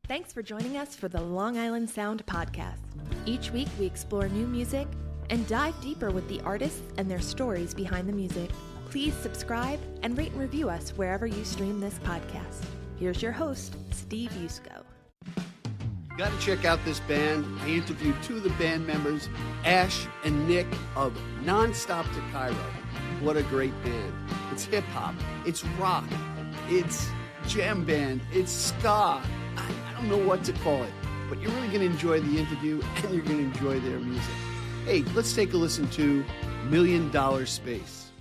Thanks for joining us for the Long Island Sound Podcast. Each week we explore new music and dive deeper with the artists and their stories behind the music. Please subscribe and rate and review us wherever you stream this podcast. Here's your host, Steve Yusko. You got to check out this band. I interviewed two of the band members, Ash and Nick of Nonstop to Cairo. What a great band. It's hip-hop, it's rock, it's jam band, it's ska. I don't know what to call it, but you're really going to enjoy the interview and you're going to enjoy their music. Hey, let's take a listen to $1 Million Space.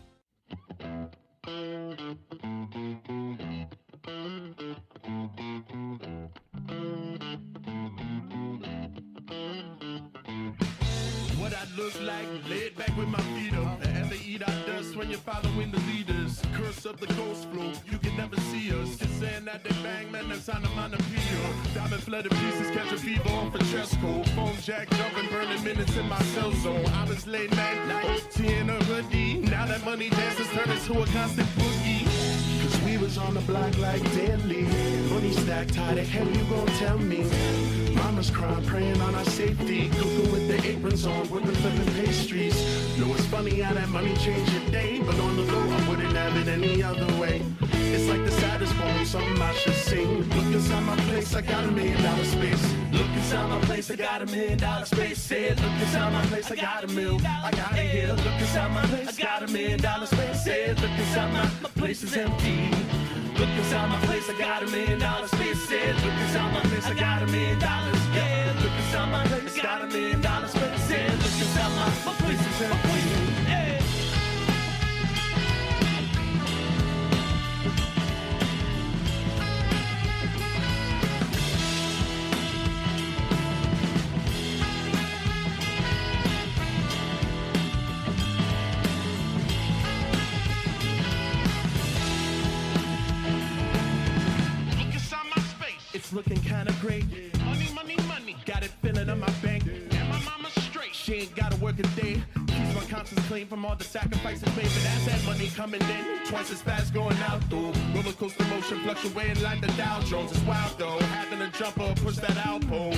What I look like, laid back with my feet up. And they eat our dust when you're following the leaders. Curse up the coast floor, you can never see us. Just saying that they bang, man, that's on the monopoeia. Diamond flooded pieces, catch a fever off a chest cold. Phone jack jumping, burning minutes in my cell zone. I was late night, OT in a hoodie. Now that money dances turn into a constant boogie. Cause we was on the block like deadly. Money stacked high, the hell you gon' tell me? Mama's crying, praying on our safety. Cooking with the aprons on, with the flipping pastries. Know it's funny how that money changed your day, but on the low, I wouldn't have it any other way. It's like the saddest poem, something I should sing. Look inside my place, I got $1 million space. Look inside my place, I got $1 million space. Said, look inside my place, I got $1 million. I got it here. Look inside my place, I got $1 million space. Said, look inside my place is empty. Look inside my place, I got $1 million space. Said, look inside my place, I got $1 million. Yeah, look inside my place, I got $1 million space. Said, look inside my place is empty. Yeah. It's looking kinda great. Money, money, money. Got it filling up my bank. And my mama's straight. She ain't gotta work a day. Keeps my conscience clean from all the sacrifices made. But as that money coming in, twice as fast going out though. Roller coaster motion fluctuating like the Dow Jones. It's wild though. Having a jumper push that outpole.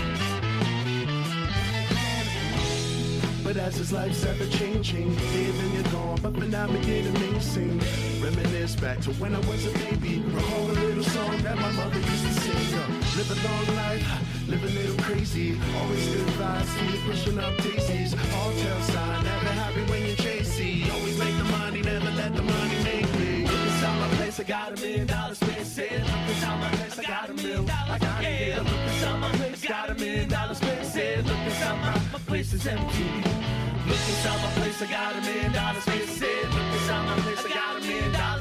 But as his life's ever changing, leaving you gone, but for now we get amazing. Reminisce back to when I was a baby. Recall a little song that my mother used to sing. Live a long life, live a little crazy. Always good vibes, see you pushing up daisies. All tell sign, never happy when you're chasey. Always make the money, never let the money make me. Look inside my place, I got $1 million space. Said, look inside my place, I got $1 million. I got it here. Look inside my place, got $1 million space. Said, look inside my place is empty. Look inside my place, I got $1 million space. Said, look inside my place, I got $1 million. Yeah,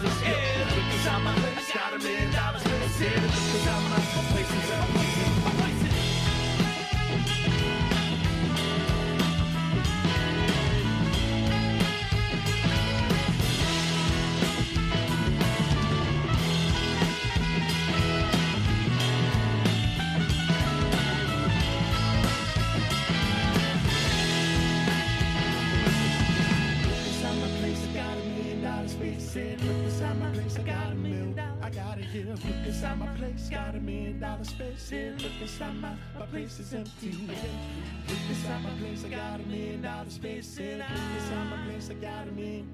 look inside my place, got $1 million space. Said, look inside my place is empty. Look inside my place, got $1 million space. Yeah, look inside my place is empty. Look inside my place, I got $1 million space. Yeah, look inside my place, I got $1 million.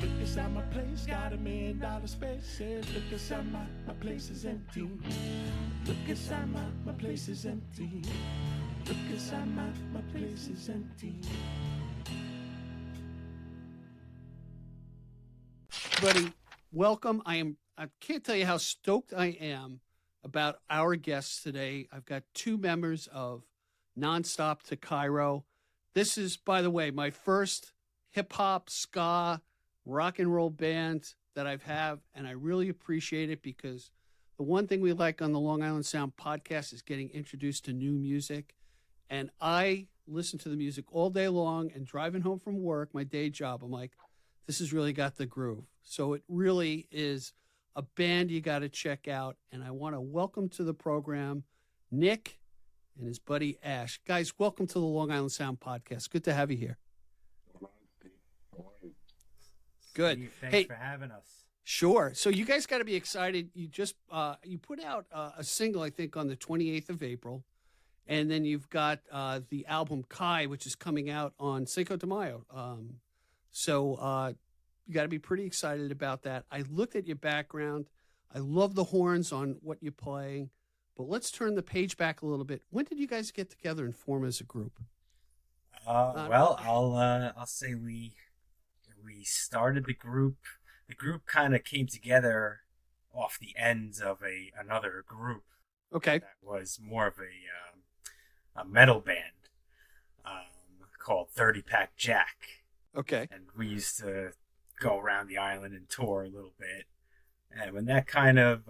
Look inside my place, got $1 million space. Yeah, look inside my place is empty. Look inside my place is empty. Look inside my place is empty. Buddy, welcome. I can't tell you how stoked I am about our guests today. I've got two members of Nonstop to Cairo. This is, by the way, my first hip-hop, ska, rock and roll band that I've had, and I really appreciate it because the one thing we like on the Long Island Sound podcast is getting introduced to new music. And I listen to the music all day long, and driving home from work, my day job, I'm like, this has really got the groove. So it really is a band you got to check out. And I want to welcome to the program Nick and his buddy Ash. Guys, welcome to the Long Island Sound podcast. Good to have you here. How are you? Good. Thanks for having us. Sure. So you guys got to be excited. You just you put out a single, I think, on the 28th of April, and then you've got the album Kai, which is coming out on Cinco de Mayo. So you got to be pretty excited about that. I looked at your background. I love the horns on what you're playing, but let's turn the page back a little bit. When did you guys get together and form as a group? Well, I'll say we started the group. The group kind of came together off the ends of another group. Okay. That was more of a metal band called 30 Pack Jack. Okay. And we used to go around the island and tour a little bit. And when that kind of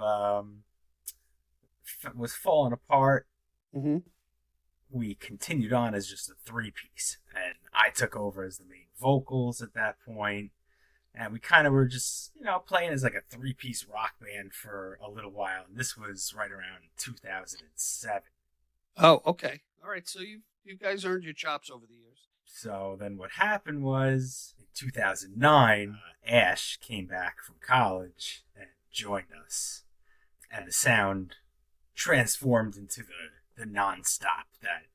was falling apart, mm-hmm. we continued on as just a three-piece. And I took over as the main vocals at that point. And we kind of were just, playing as like a three-piece rock band for a little while. And this was right around 2007. Oh, okay. All right. So you guys earned your chops over the years. So then what happened was in 2009, Ash came back from college and joined us. And the sound transformed into the nonstop that,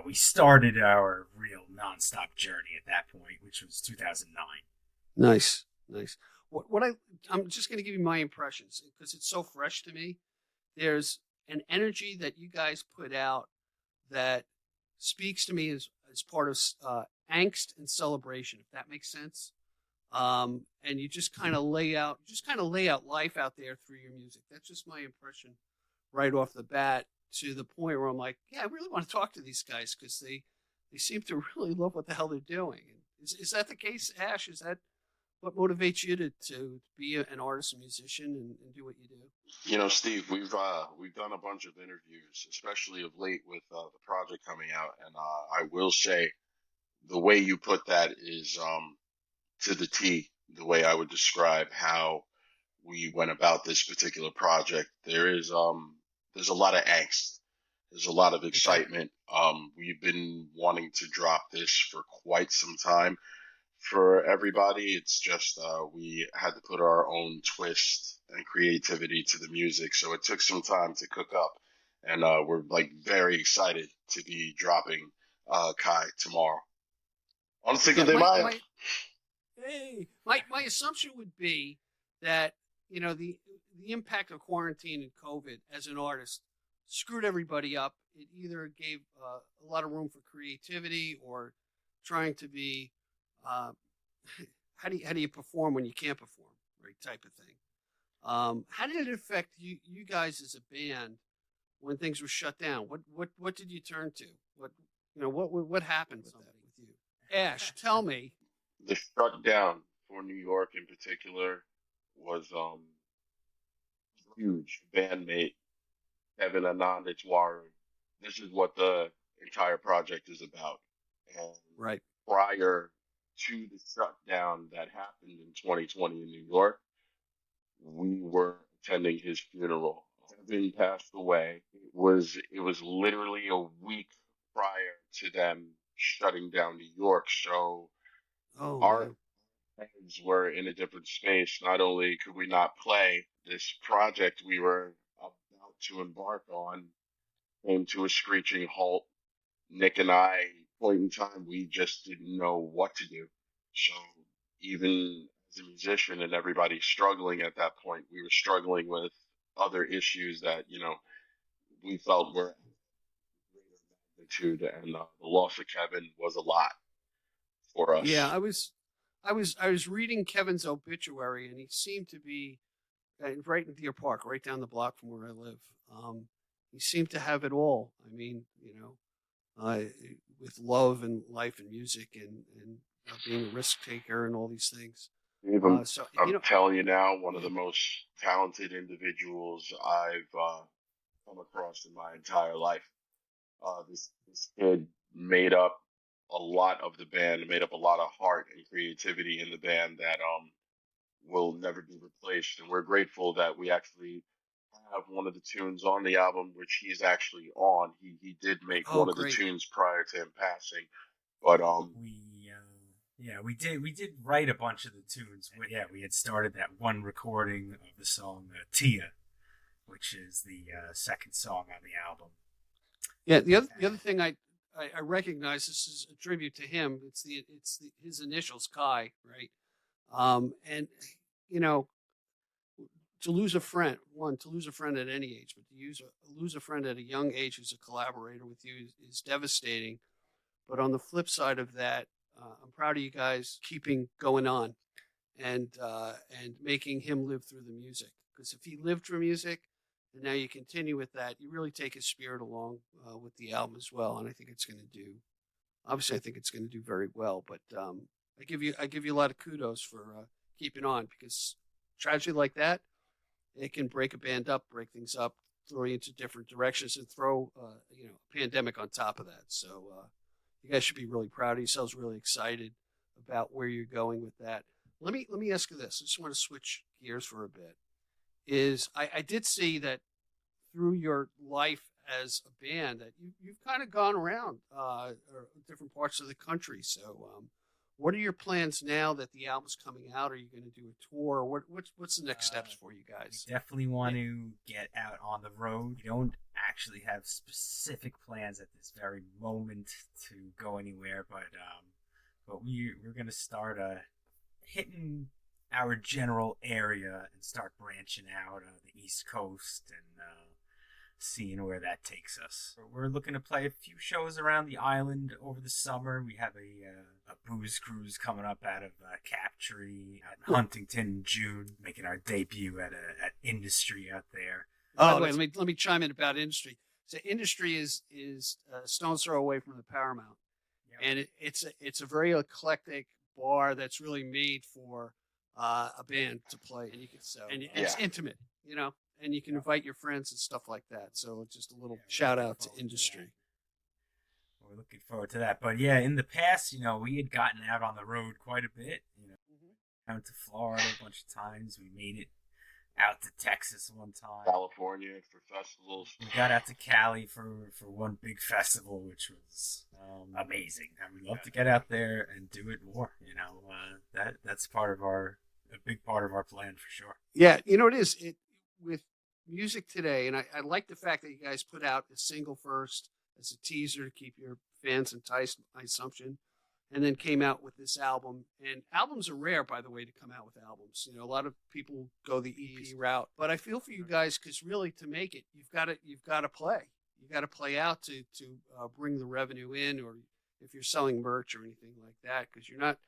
we started our real nonstop journey at that point, which was 2009. Nice. I'm just going to give you my impressions because it's so fresh to me. There's an energy that you guys put out that speaks to me as part of angst and celebration, if that makes sense. And you just kind of lay out life out there through your music. That's just my impression right off the bat, to the point where I'm like, yeah, I really want to talk to these guys because they seem to really love what the hell they're doing. Is that the case, Ash? Is that what motivates you to be an artist and musician and do what you do? Steve, we've done a bunch of interviews, especially of late with the project coming out, and I will say the way you put that is to the T, the way I would describe how we went about this particular project. There's a lot of angst. There's a lot of excitement. We've been wanting to drop this for quite some time. For everybody, it's just we had to put our own twist and creativity to the music, so it took some time to cook up, and we're very excited to be dropping Kai tomorrow on Cinco de Mayo. My assumption would be that the impact of quarantine and COVID as an artist screwed everybody up. It either gave a lot of room for creativity or trying to be how do you perform when you can't perform, right? Type of thing. How did it affect you guys as a band when things were shut down? What did you turn to? What happened with you? Ash, tell me. The shutdown for New York in particular was huge. Bandmate Kevin Anand Itwaru. This is what the entire project is about. And right prior to the shutdown that happened in 2020 in New York, we were attending his funeral. Kevin passed away. It was literally a week prior to them shutting down New York. So our heads were in a different space. Not only could we not play, this project we were about to embark on came to a screeching halt. Nick and I, point in time, we just didn't know what to do. So even as a musician and everybody struggling at that point, we were struggling with other issues that, we felt were greater magnitude, and the loss of Kevin was a lot for us. Yeah, I was reading Kevin's obituary, and he seemed to be right in Deer Park, right down the block from where I live. He seemed to have it all. I mean, with love and life and music and being a risk taker and all these things. I'm telling you now, one of the most talented individuals I've come across in my entire life. This kid made up a lot of the band, made up a lot of heart and creativity in the band that will never be replaced. And we're grateful that we actually have one of the tunes on the album, which he's actually on. He did make one of the tunes prior to him passing, but Yeah, we did write a bunch of the tunes. Yeah, we had started that one recording of the song Tia, which is the second song on the album. Yeah, the other thing I recognize, this is a tribute to him. It's his initials, Kai, right? And you know, to lose a friend at any age, but to lose a friend at a young age who's a collaborator with you is devastating. But on the flip side of that, I'm proud of you guys keeping going on and making him live through the music. Because if he lived through music, and now you continue with that, you really take his spirit along with the album as well. And I think it's going to do. Obviously, I think it's going to do very well. But I give you a lot of kudos for keeping on, because tragedy like that, it can break a band up, break things up, throw you into different directions, and throw a pandemic on top of that. So you guys should be really proud of yourselves, really excited about where you're going with that. Let me ask you this. I just want to switch gears for a bit. I did see that through your life as a band that you've kind of gone around different parts of the country. So what are your plans now that the album's coming out? Are you going to do a tour? What's the next steps for you guys? We definitely want to get out on the road. We don't actually have specific plans at this very moment to go anywhere, but we're going to start hitting our general area and start branching out on the East Coast and seeing where that takes us. We're looking to play a few shows around the island over the summer. We have a booze cruise coming up out of Captree at Huntington in June, making our debut at Industry out there. Oh, wait, let me chime in about Industry. So Industry is a stone's throw away from the Paramount, and it's a very eclectic bar that's really made for a band to play, and it's intimate, and you can invite your friends and stuff like that. So just a little shout out to Industry. We're looking forward to that. But yeah, in the past, we had gotten out on the road quite a bit. Down to Florida a bunch of times. We made it out to Texas one time. California for festivals. We got out to Cali for one big festival, which was amazing. And we'd love to get out there and do it more. That's a big part of our plan for sure. Yeah, it is. With music today, and I like the fact that you guys put out a single first as a teaser to keep your fans enticed, my assumption, and then came out with this album. And albums are rare, by the way, to come out with albums. A lot of people go the EP route, but I feel for you guys, because really to make it, you've got to play. You got to play out to bring the revenue in, or if you're selling merch or anything like that, because you're not.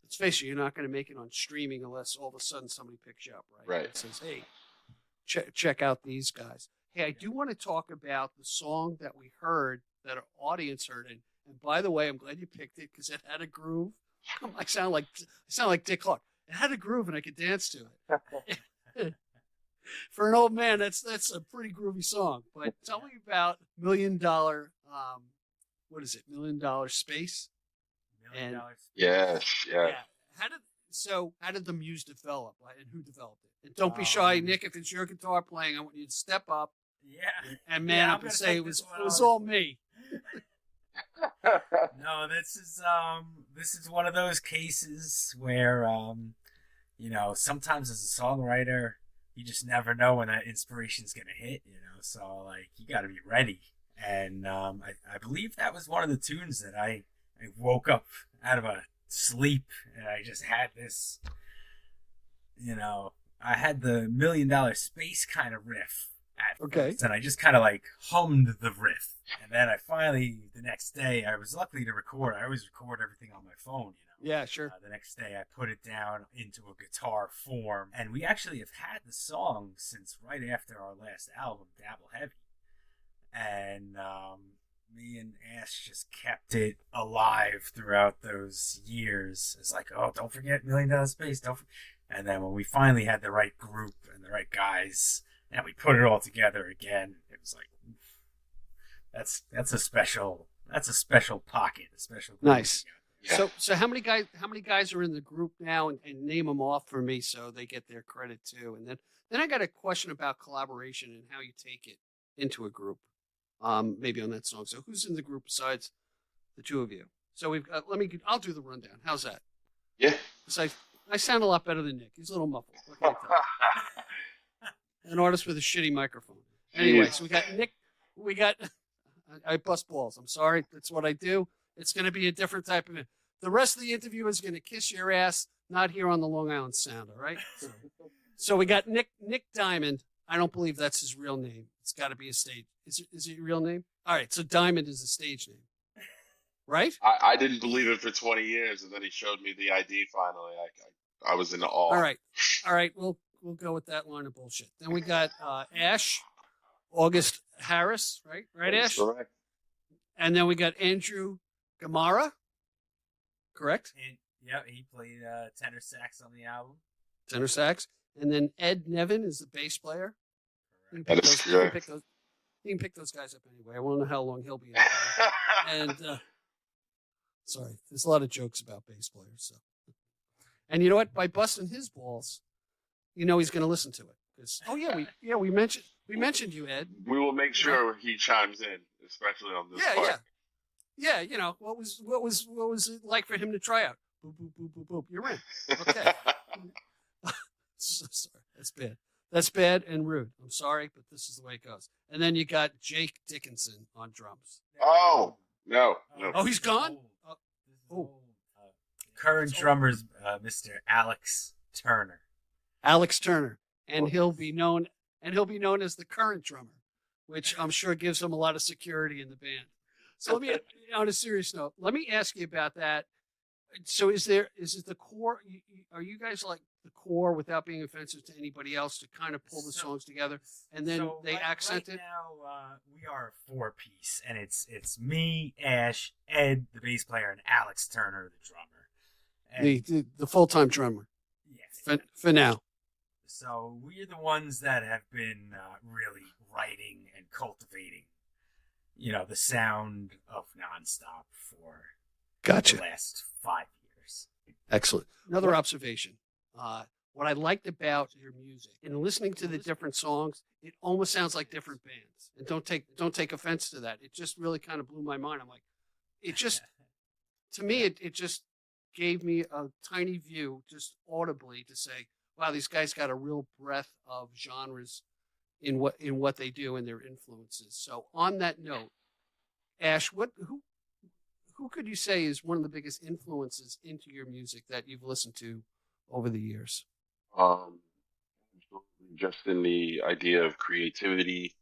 Let's face it, you're not going to make it on streaming unless all of a sudden somebody picks you up, right? Right. And says, hey, check out these guys. Hey, I do want to talk about the song that we heard, that our audience heard. And by the way, I'm glad you picked it, because it had a groove. I sound like Dick Clark. It had a groove, and I could dance to it. For an old man, that's a pretty groovy song. But tell me about $1 Million. What is it? $1 Million Space. $1 Million Space. Yes. Yeah. How did the muse develop, and who developed it? And don't be shy, Nick. If it's your guitar playing, I want you to step up. Yeah. And man up and say it was all me. No, this is one of those cases where sometimes as a songwriter, you just never know when that inspiration's gonna hit. So like you got to be ready. And I believe that was one of the tunes that I woke up out of a sleep, and I just had this, I had the $1 Million Space kind of riff at first, and I just kind of like hummed the riff, and then I finally, the next day, I was lucky to record. I always record everything on my phone, Yeah, sure. The next day I put it down into a guitar form, and we actually have had the song since right after our last album, Dabble Heavy, and me and Ash just kept it alive throughout those years. It's like, oh, don't forget $1 Million Space. And then when we finally had the right group and the right guys, and we put it all together again, it was like, that's a special pocket, a special group. Nice. Yeah. So how many guys are in the group now, and name them off for me so they get their credit too. And then I got a question about collaboration and how you take it into a group. Maybe on that song. So who's in the group besides the two of you? So I'll do the rundown. How's that? Yeah. Because I sound a lot better than Nick. He's a little muffled. What can I tell you? An artist with a shitty microphone. Anyway, so we got Nick. I bust balls. I'm sorry. That's what I do. It's going to be a different type of. The rest of the interview is going to kiss your ass, not here on the Long Island Sound. All right. So we got Nick Diamond. I don't believe that's his real name. It's got to be a stage. Is it your real name? All right. So Diamond is a stage name, right? I didn't believe it for 20 years, and then he showed me the ID finally. I was in awe. All right. We'll go with that line of bullshit. Then we got Ash, August Harris, right? Right, Ash? Correct. And then we got Andrew Gamara, correct? Yeah, he played tenor sax on the album. Tenor sax. And then Ed Nevin is the bass player. You That is correct. You can pick those guys up anyway. I want to know how long he'll be in. And sorry, there's a lot of jokes about bass players. So, and you know what? By busting his balls, he's going to listen to it. We mentioned you, Ed. We will make sure he chimes in, especially on this part. Yeah. What was it like for him to try out? Boop boop boop boop boop. You're in. Okay. So sorry. That's bad and rude. I'm sorry, but this is the way it goes. And then you got Jake Dickinson on drums. Oh no. Oh, he's gone. Current drummer's Mr. Alex Turner. Alex Turner, and he'll be known as the current drummer, which I'm sure gives him a lot of security in the band. So let me, on a serious note, let me ask you about that. So is it the core? Are you guys like the core, without being offensive to anybody else, to kind of pull the songs together and then they accent it? Right now, we are a 4-piece, and it's me, Ash, Ed, the bass player, and Alex Turner, the drummer. And the full-time drummer. Yes. For now. So we're the ones that have been really writing and cultivating, the sound of Nonstop for the last 5 years. Excellent. Another observation. What I liked about your music, in listening to the different songs, it almost sounds like different bands. And don't take offense to that. It just really kind of blew my mind. I'm like, to me, it just gave me a tiny view, just audibly, to say, wow, these guys got a real breadth of genres in what they do and their influences. So on that note, Ash, who could you say is one of the biggest influences into your music that you've listened to over the years? Just in the idea of creativity,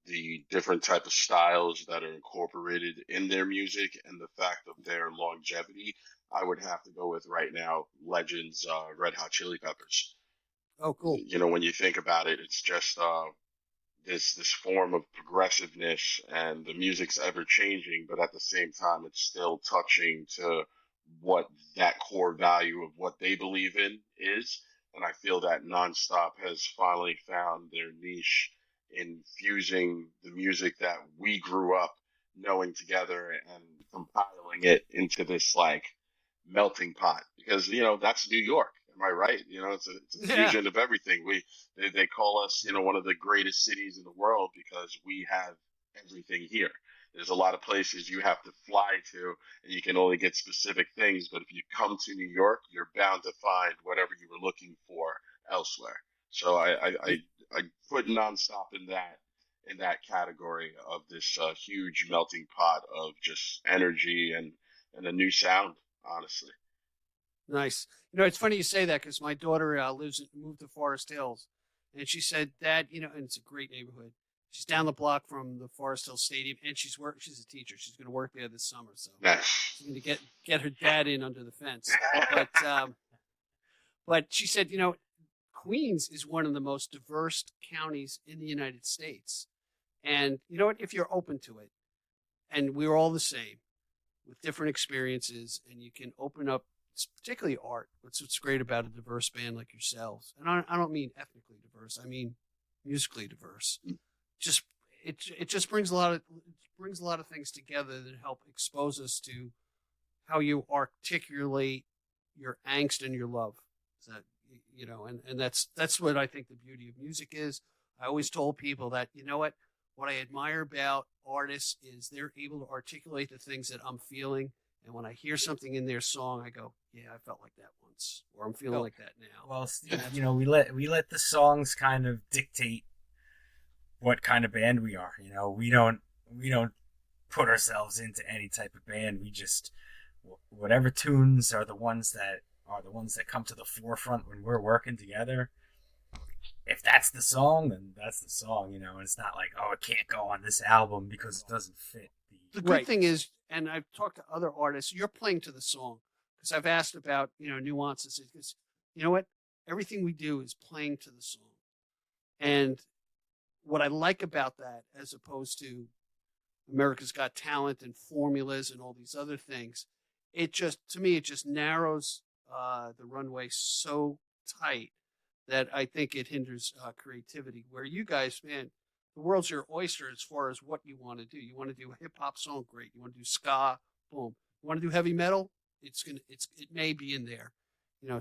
the different type of styles that are incorporated in their music, and the fact of their longevity, I would have to go with right now Legends, Red Hot Chili Peppers. Oh, cool. When you think about it, it's just this form of progressiveness, and the music's ever changing, but at the same time, it's still touching to what that core value of what they believe in is. And I feel that Nonstop has finally found their niche in fusing the music that we grew up knowing together and compiling it into this like melting pot, because that's New York. Am I right? It's a fusion of everything. They call us one of the greatest cities in the world because we have everything here. There's a lot of places you have to fly to, and you can only get specific things. But if you come to New York, you're bound to find whatever you were looking for elsewhere. So I put Nonstop in that category of this huge melting pot of just energy and a new sound, honestly. Nice. It's funny you say that, because my daughter moved to Forest Hills, and she said, Dad, and it's a great neighborhood. She's down the block from the Forest Hills Stadium, and she's a teacher. She's going to work there this summer, so she's going to get her dad in under the fence. But she said, Queens is one of the most diverse counties in the United States, and you know what? If you're open to it, and we're all the same with different experiences, and you can open up, particularly art. What's great about a diverse band like yourselves, and I don't mean ethnically diverse. I mean musically diverse. It just brings a lot of things together that help expose us to how you articulate your angst and your love. That and that's what I think the beauty of music is. I always told people that what I admire about artists is they're able to articulate the things that I'm feeling, And when I hear something in their song, I go, yeah, I felt like that once, or I'm feeling like that now. Well, Steve, we let the songs kind of dictate what kind of band we are. We don't put ourselves into any type of band. We just, whatever tunes are the ones that come to the forefront when we're working together. If that's the song, then that's the song, and it's not like, oh, it can't go on this album because it doesn't fit. The good thing is, and I've talked to other artists, you're playing to the song, because I've asked about, nuances. Because you know what? Everything we do is playing to the song. And what I like about that, as opposed to America's Got Talent and formulas and all these other things, to me, it just narrows the runway so tight that I think it hinders creativity. Where you guys, man, the world's your oyster as far as what you want to do. You want to do a hip hop song, great. You want to do ska, boom. You want to do heavy metal, it may be in there,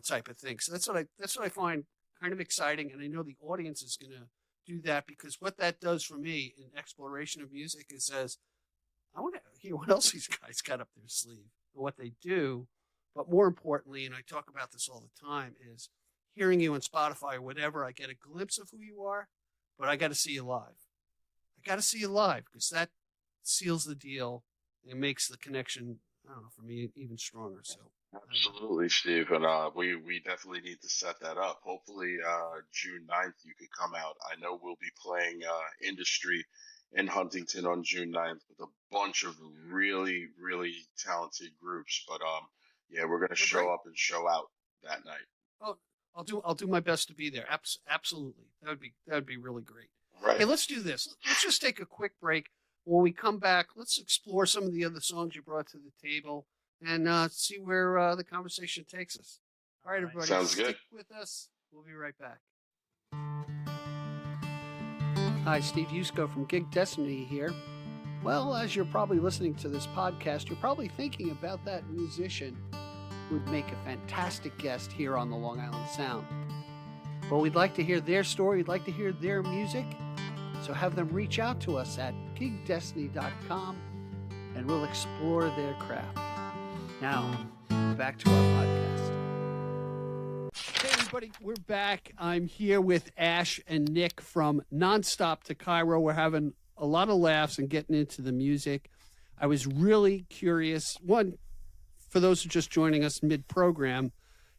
type of thing. So that's what I find kind of exciting, and I know the audience is going to do that, because what that does for me in exploration of music is says, I want to hear what else these guys got up their sleeve and what they do. But more importantly, and I talk about this all the time, is hearing you on Spotify or whatever, I get a glimpse of who you are, but I got to see you live. I got to see you live, because that seals the deal and makes the connection, I don't know, for me, even stronger. So absolutely, Steve, and we definitely need to set that up. Hopefully, June 9th, you can come out. I know we'll be playing Industry in Huntington on June 9th with a bunch of really, really talented groups. But yeah, we're gonna show up and show out that night. Oh, I'll do my best to be there. Absolutely, that would be really great. Right. Hey, let's do this. Let's just take a quick break. When we come back, let's explore some of the other songs you brought to the table and see where the conversation takes us. All right, everybody. Sounds good. Stick with us. We'll be right back. Hi, Steve Yusko from Gig Destiny here. Well, as you're probably listening to this podcast, you're probably thinking about that musician who would make a fantastic guest here on the Long Island Sound. Well, we'd like to hear their story. We'd like to hear their music. So have them reach out to us at gigdestiny.com and we'll explore their craft. Now, back to our podcast. Hey, everybody, we're back. I'm here with Ash and Nick from Nonstop to Cairo. We're having a lot of laughs and getting into the music. I was really curious. One, for those who are just joining us mid-program,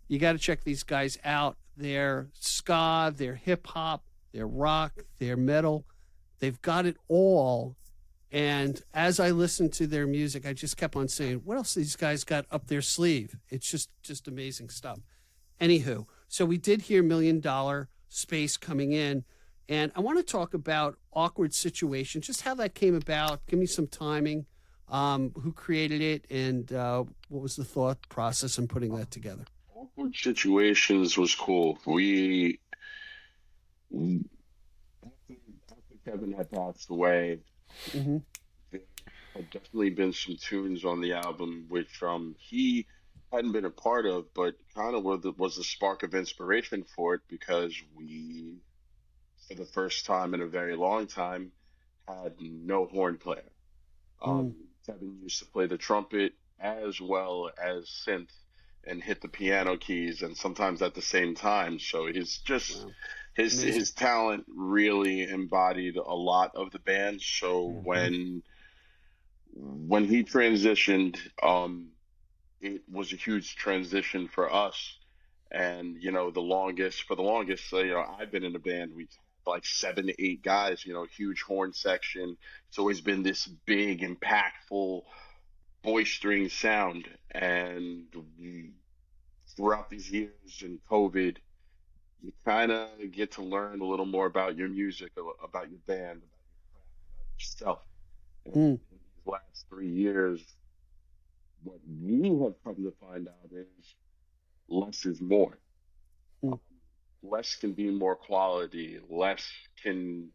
you got to check these guys out. They're ska, they're hip-hop, they're rock, they're metal. They've got it all. And as I listened to their music, I just kept on saying, what else these guys got up their sleeve? It's just amazing stuff. Anywho, so we did hear $1 Million Space coming in. And I want to talk about Awkward Situation, just how that came about. Give me some timing, who created it, and what was the thought process in putting that together? Awkward Situations was cool. After Kevin had passed away, Mm-hmm. there had definitely been some tunes on the album which he hadn't been a part of, but kind of was the spark of inspiration for it, because we, for the first time in a very long time, had no horn player. Kevin used to play the trumpet as well as synth and hit the piano keys, and sometimes at the same time. So he's just... Wow. His talent really embodied a lot of the band. So when he transitioned, it was a huge transition for us. And for the longest, I've been in a band. We like 7 to 8 guys. Huge horn section. It's always been this big, impactful, boistering sound. And throughout these years and COVID, you kind of get to learn a little more about your music, about your band, about yourself. And in these last 3 years, what we have come to find out is less is more. Less can be more quality. Less can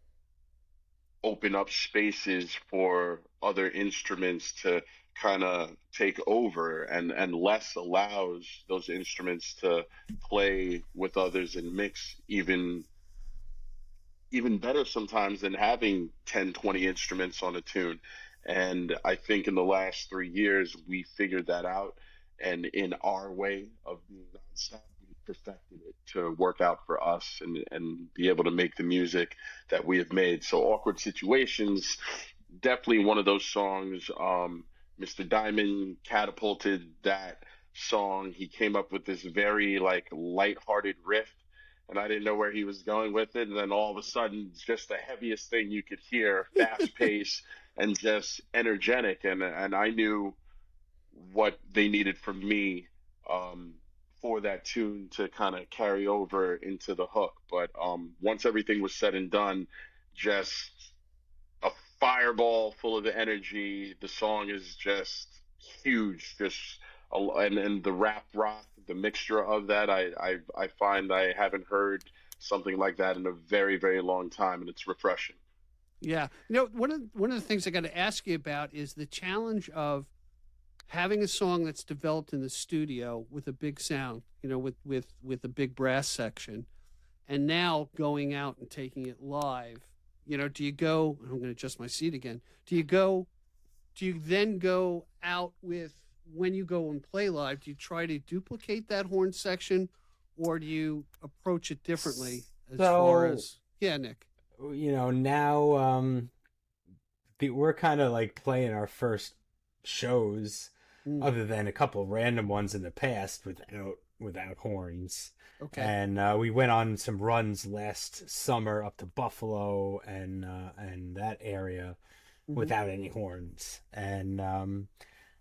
open up spaces for other instruments to kind of take over, and less allows those instruments to play with others and mix even better sometimes than having 10, 20 instruments on a tune. And I think in the last 3 years, we figured that out. And in our way of being nonstop, we perfected it to work out for us and be able to make the music that we have made. So Awkward Situations, definitely one of those songs. Mr. Diamond catapulted that song. He came up with this very like lighthearted riff, and I didn't know where he was going with it. And then all of a sudden, just the heaviest thing you could hear, fast pace and just energetic. And I knew what they needed from me for that tune to kind of carry over into the hook. But once everything was said and done, just a fireball full of the energy. The song is just huge, and the rap rock, the mixture of that, I find I haven't heard something like that in a very, very long time, and it's refreshing. Yeah. One of the things I got to ask you about is the challenge of having a song that's developed in the studio with a big sound, with a big brass section, and now going out and taking it live. Do you go, I'm going to adjust my seat again. Do you then go out with, when you go and play live, do you try to duplicate that horn section, or do you approach it differently far as, yeah, Nick? Now we're kind of like playing our first shows, other than a couple random ones in the past without horns. Okay. And we went on some runs last summer up to Buffalo and that area without any horns. And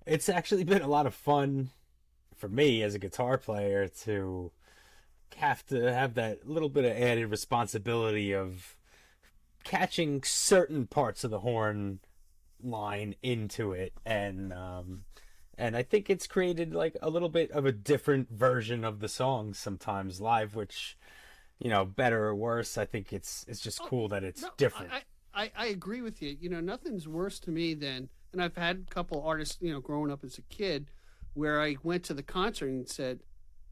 it's actually been a lot of fun for me as a guitar player to have that little bit of added responsibility of catching certain parts of the horn line into it. And I think it's created like a little bit of a different version of the song sometimes live, which, better or worse, I think it's just cool that it's different. I agree with you. Nothing's worse to me than, and I've had a couple artists, growing up as a kid, where I went to the concert and said,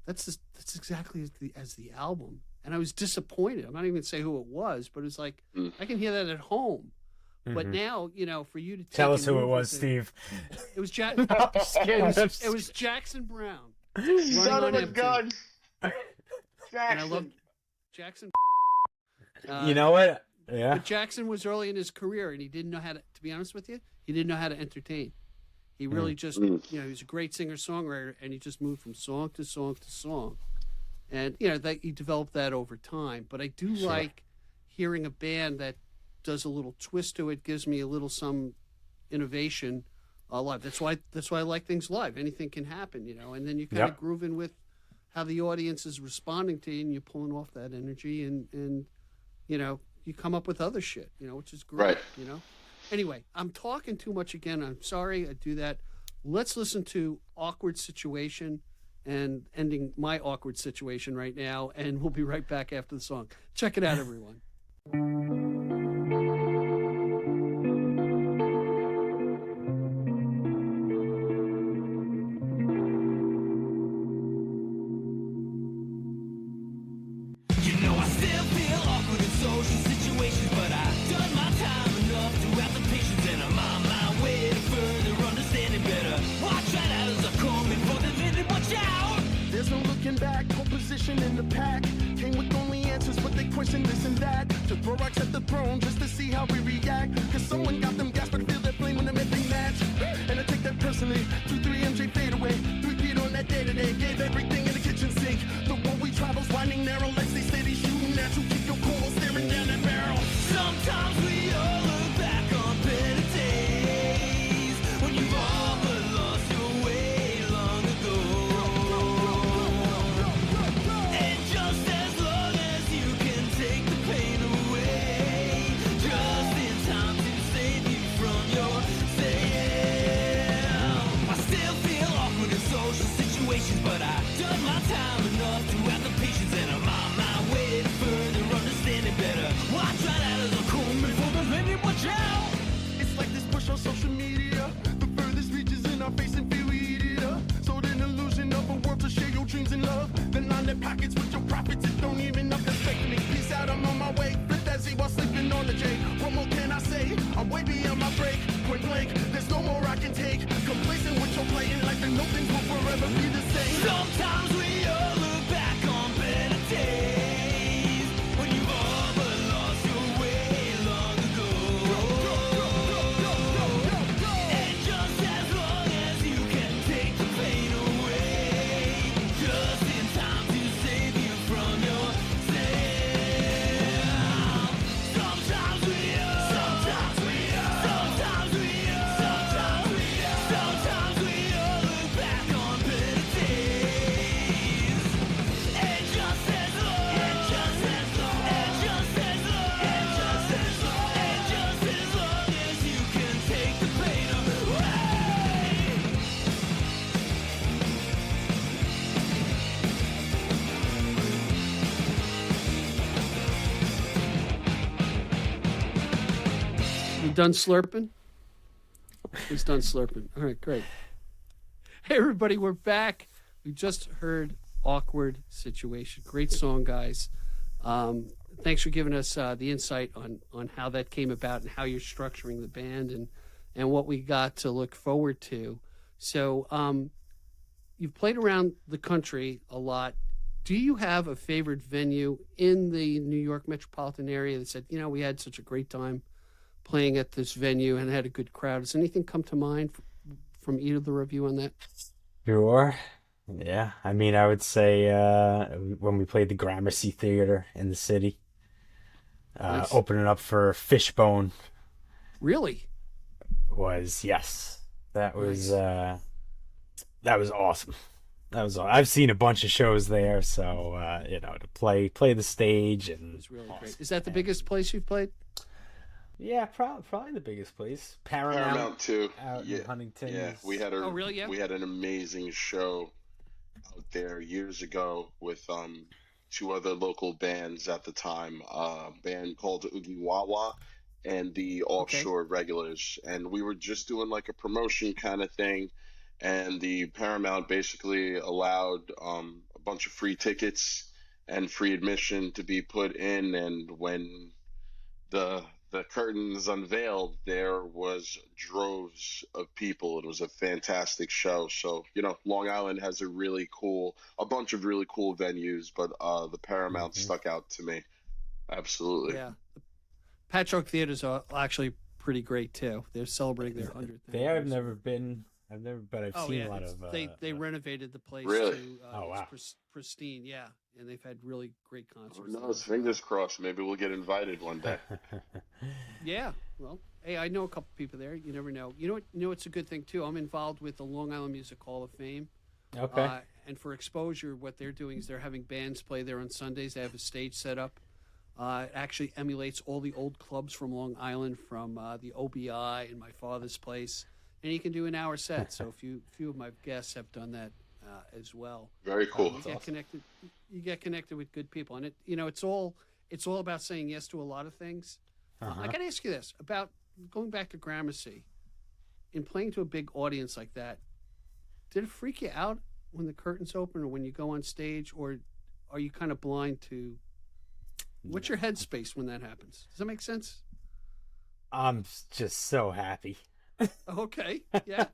that's exactly as the album. And I was disappointed. I'm not even going to say who it was, but it's like, I can hear that at home. But now, for you to tell us who it was, Steve. It was it was Jackson Brown. Son of a gun. Jackson. And I love Jackson. You know what? Yeah. But Jackson was early in his career, and he didn't know how to be honest with you, he didn't know how to entertain. He really just, he was a great singer-songwriter, and he just moved from song to song to song. And, that he developed that over time. But I do like hearing a band that does a little twist to it, gives me a little some innovation live. That's why I like things live. Anything can happen, and then you kind of groove in with how the audience is responding to you, and you're pulling off that energy, and you come up with other shit, which is great, right. Anyway, I'm talking too much again. I'm sorry I do that. Let's listen to Awkward Situation and ending my awkward situation right now, and we'll be right back after the song. Check it out, everyone. In the pack came with only answers, but they question this and that. To throw rocks at the throne just to see how we react. Cause someone got them gas, but feel that flame when they make they match. And I take that personally. 2-3 MJ fade away. 3 feet on that day to day. Gave everything in the kitchen sink. The road we travel's winding narrow. Like they say they shooting at you. Keep your cool staring down that barrel. Sometimes we all look back on better days when you've all but lost your way long ago. But I've done my time enough to have the patience, and I'm on my way to further understanding better. Watch right out as I come before the limit, watch out! It's like this push on social media. The furthest reaches in our face and feel we eat it up. So an illusion of a world to share your dreams and love. Then line their pockets with your profits, it don't even up respect me. Peace out, I'm on my way. Flip that Z while sleeping on the J. What more can I say? I'm way beyond my break. Point blank. done slurping? He's done slurping. All right, great. Hey, everybody, we're back. We just heard Awkward Situation. Great song, guys. Thanks for giving us the insight on how that came about and how you're structuring the band and what we got to look forward to. So you've played around the country a lot. Do you have a favorite venue in the New York metropolitan area that said, we had such a great time playing at this venue and had a good crowd? Does anything come to mind from either of the review on that? Sure. Yeah. I mean, I would say when we played the Gramercy Theater in the city, Nice. opening up for Fishbone Really? was, yes, that was Nice. that was awesome. I've seen a bunch of shows there, so to play the stage and It's really great. Is that the biggest place you've played? yeah, probably the biggest place. Paramount too. Out Yeah, in Huntington. yeah. is- Oh, really? Yeah. We had an amazing show out there years ago with two other local bands at the time. A band called Oogie Wawa and the Offshore Regulars, and we were just doing like a promotion kind of thing. And the Paramount basically allowed a bunch of free tickets and free admission to be put in, and when the curtains unveiled, there was droves of people. It was a fantastic show. So, Long Island has a bunch of really cool venues, but the Paramount stuck out to me. Absolutely. Yeah. Patchwork Theaters are actually pretty great too. They're celebrating their 100th. There, I've never been. But I've seen a lot of. They renovated the place. Really? To, Oh, wow. it's pristine, yeah, and they've had really great concerts. Who knows? Fingers crossed. Maybe we'll get invited one day. Yeah, well, hey, I know a couple people there. You never know. You know, it's a good thing too. I'm involved with the Long Island Music Hall of Fame. Okay. And for exposure, what they're doing is they're having bands play there on Sundays. They have a stage set up. It actually emulates all the old clubs from Long Island, from the OBI and my father's place. And you can do an hour set. So a few of my guests have done that as well. Very cool. You get connected with good people, and it's all about saying yes to a lot of things. I got to ask you this about going back to Gramercy. In playing to a big audience like that, did it freak you out when the curtains open, or when you go on stage, or are you kind of blind to? What's your headspace when that happens? Does that make sense? I'm just so happy. Okay, yeah.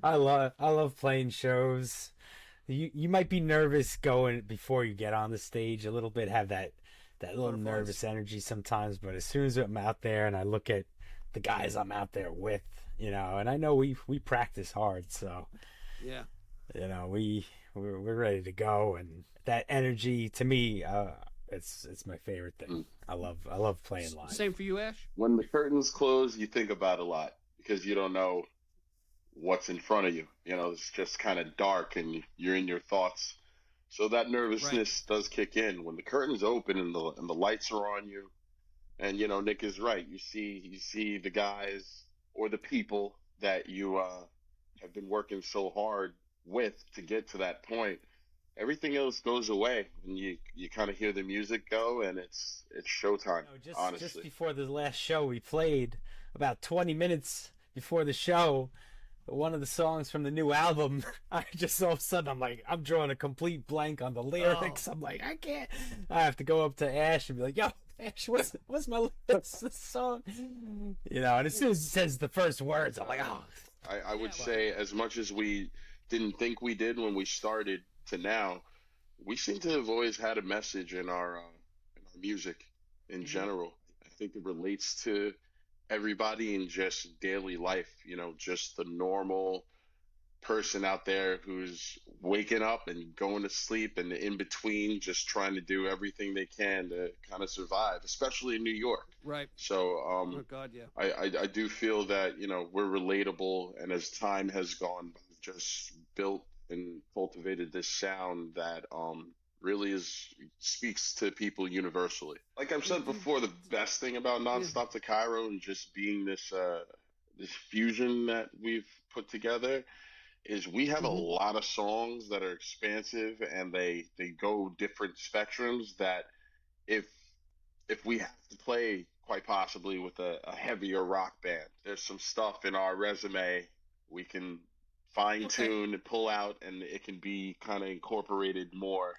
I love playing shows. You might be nervous going before you get on the stage a little bit, have that little nervous energy sometimes, but as soon as I'm out there and I look at the guys I'm out there with, and I know we practice hard, so Yeah. We're ready to go, and that energy to me, it's my favorite thing. I love playing live. Same for you, Ash? When the curtains close, you think about it a lot because you don't know what's in front of you. It's just kind of dark and you're in your thoughts. So that nervousness does kick in when the curtains open and the lights are on you. And Nick is right. You see the guys or the people that you have been working so hard with to get to that point. Everything else goes away, and you kind of hear the music go, and it's showtime. Honestly, just before the last show we played, about 20 minutes before the show, one of the songs from the new album, I just all of a sudden I'm drawing a complete blank on the lyrics. I'm like, I can't. I have to go up to Ash and be like, yo, Ash, what's my lyrics? This song, and as soon as it says the first words, I'm like, oh. I would say, as much as we didn't think we did when we started to now, we seem to have always had a message in our music in general. I think it relates to everybody in just daily life, just the normal person out there who's waking up and going to sleep and in between just trying to do everything they can to kind of survive, especially in New York. Right. So oh God, yeah. I do feel that we're relatable, and as time has gone, we've just built and cultivated this sound that really speaks to people universally. Like I've said before, the best thing about Nonstop to Cairo and just being this fusion that we've put together is we have a lot of songs that are expansive, and they go different spectrums that if we have to play quite possibly with a heavier rock band. There's some stuff in our resume we can fine tune and pull out, and it can be kind of incorporated more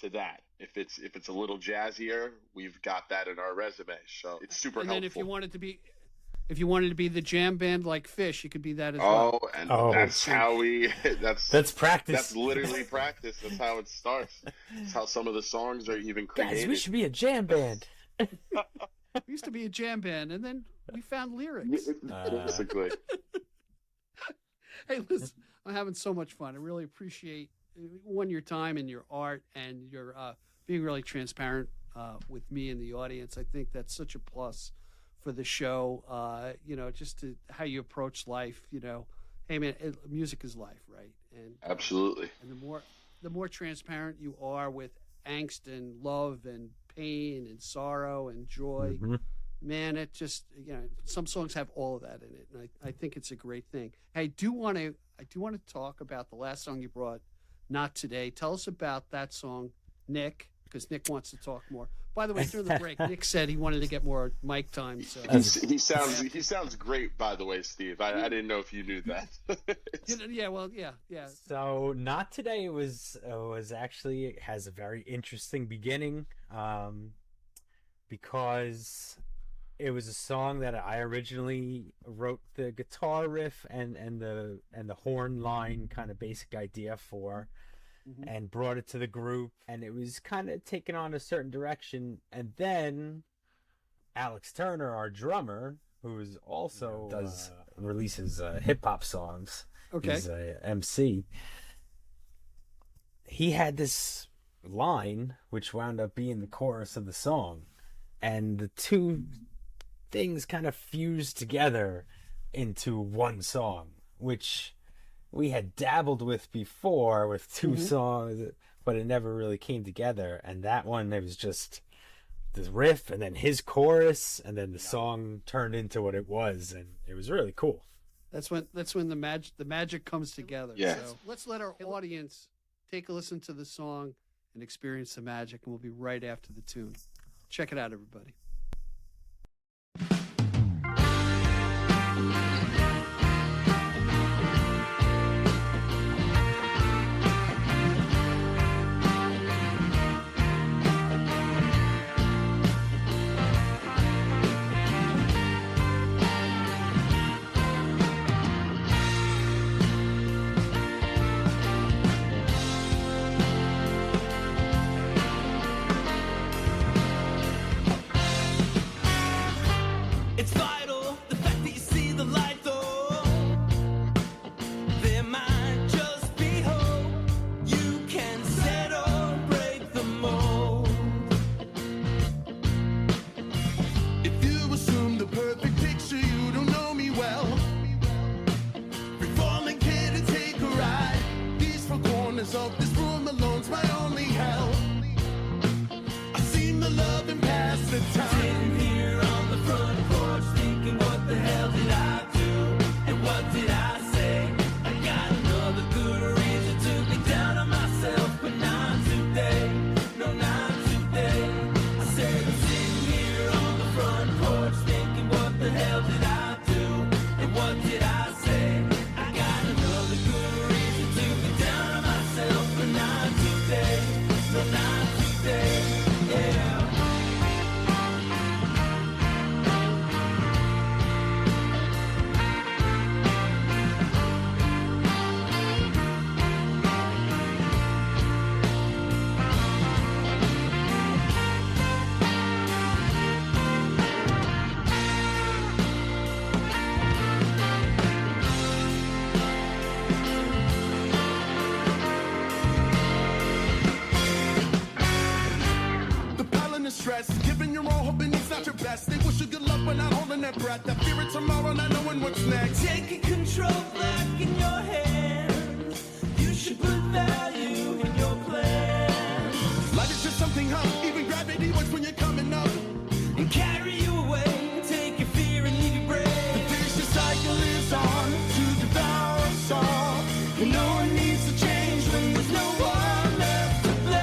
to that. If it's a little jazzier, we've got that in our resume, so it's super helpful. And then if you wanted to be the jam band like Fish, you could be that as well. That's how we. That's practice. That's literally practice. That's how it starts. That's how some of the songs are even created. Guys, we should be a jam band. We used to be a jam band, and then we found lyrics. Basically. Hey, listen, I'm having so much fun. I really appreciate your time and your art, and your being really transparent with me and the audience. I think that's such a plus for the show. Just how you approach life. Hey man, music is life, right? And absolutely. And the more transparent you are with angst and love and pain and sorrow and joy, man, it just some songs have all of that in it, and I think it's a great thing. I do want to talk about the last song you brought, Not Today. Tell us about that song, Nick, because Nick wants to talk more. By the way, during the break, Nick said he wanted to get more mic time. So he sounds great. By the way, Steve, I didn't know if you knew that. Yeah. So Not Today was actually, it has a very interesting beginning, because it was a song that I originally wrote the guitar riff and the horn line kind of basic idea for. And brought it to the group, and it was kind of taken on a certain direction. And then Alex Turner, our drummer, who is also releases hip hop songs, he's a MC. He had this line which wound up being the chorus of the song, and the two things kind of fused together into one song, which we had dabbled with before with two songs, but it never really came together. And that one, it was just the riff and then his chorus, and then the song turned into what it was, and it was really cool. That's when the magic comes together. Yeah. So let's let our audience take a listen to the song and experience the magic, and we'll be right after the tune. Check it out, everybody. Giving your all, hoping it's not your best. They wish you good luck, but not holding their breath. That fear of tomorrow, not knowing what's next. Taking control back in your hands. You should put value in your plans. Life is just something hum. Even gravity works when you're coming up. And carry you away. Take your fear and leave you brave. The vicious cycle is on to devour us all. And no one needs to change when there's no one left to blame.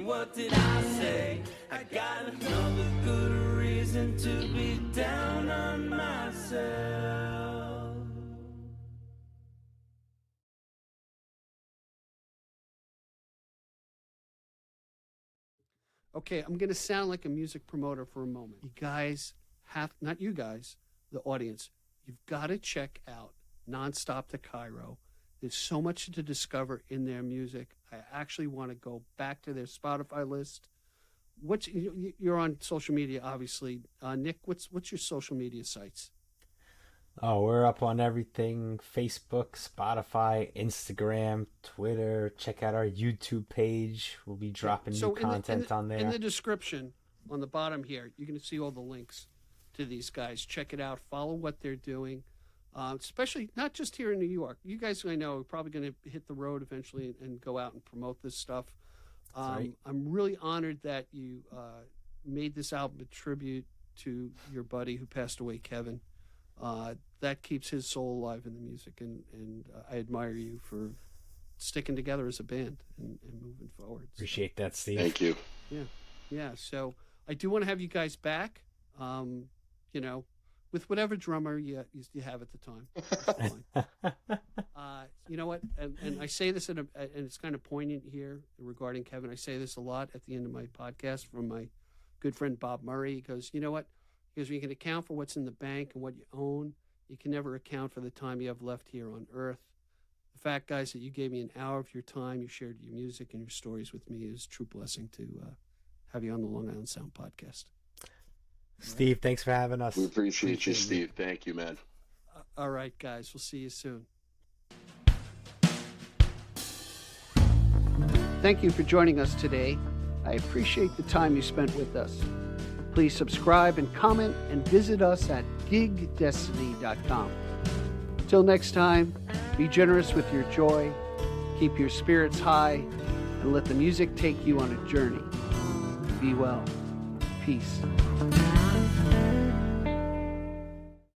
what did I say? I got another good reason to be down on myself. Okay, I'm going to sound like a music promoter for a moment. You guys have, not you guys, the audience, you've got to check out Nonstop to Cairo. There's so much to discover in their music. I actually want to go back to their Spotify list. You're on social media, obviously. Nick, what's your social media sites? Oh, we're up on everything: Facebook, Spotify, Instagram, Twitter. Check out our YouTube page. We'll be dropping new content on there. In the description on the bottom here, you're going to see all the links to these guys. Check it out. Follow what they're doing, especially not just here in New York. You guys, I know, are probably going to hit the road eventually and go out and promote this stuff. Right. I'm really honored that you made this album a tribute to your buddy who passed away, Kevin. That keeps his soul alive in the music, and I admire you for sticking together as a band and moving forward. Appreciate that, Steve. Thank you. Yeah. So I do want to have you guys back. With whatever drummer you have at the time. That's fine. You know what? And I say this and it's kind of poignant here regarding Kevin. I say this a lot at the end of my podcast from my good friend Bob Murray. He goes, you know what? Because you can account for what's in the bank and what you own. You can never account for the time you have left here on Earth. The fact, guys, that you gave me an hour of your time, you shared your music and your stories with me is a true blessing to have you on the Long Island Sound podcast. Steve, thanks for having us. We appreciate you, Steve. Thank you, man. All right, guys. We'll see you soon. Thank you for joining us today. I appreciate the time you spent with us. Please subscribe and comment and visit us at gigdestiny.com. Till next time, be generous with your joy, keep your spirits high, and let the music take you on a journey. Be well. Peace.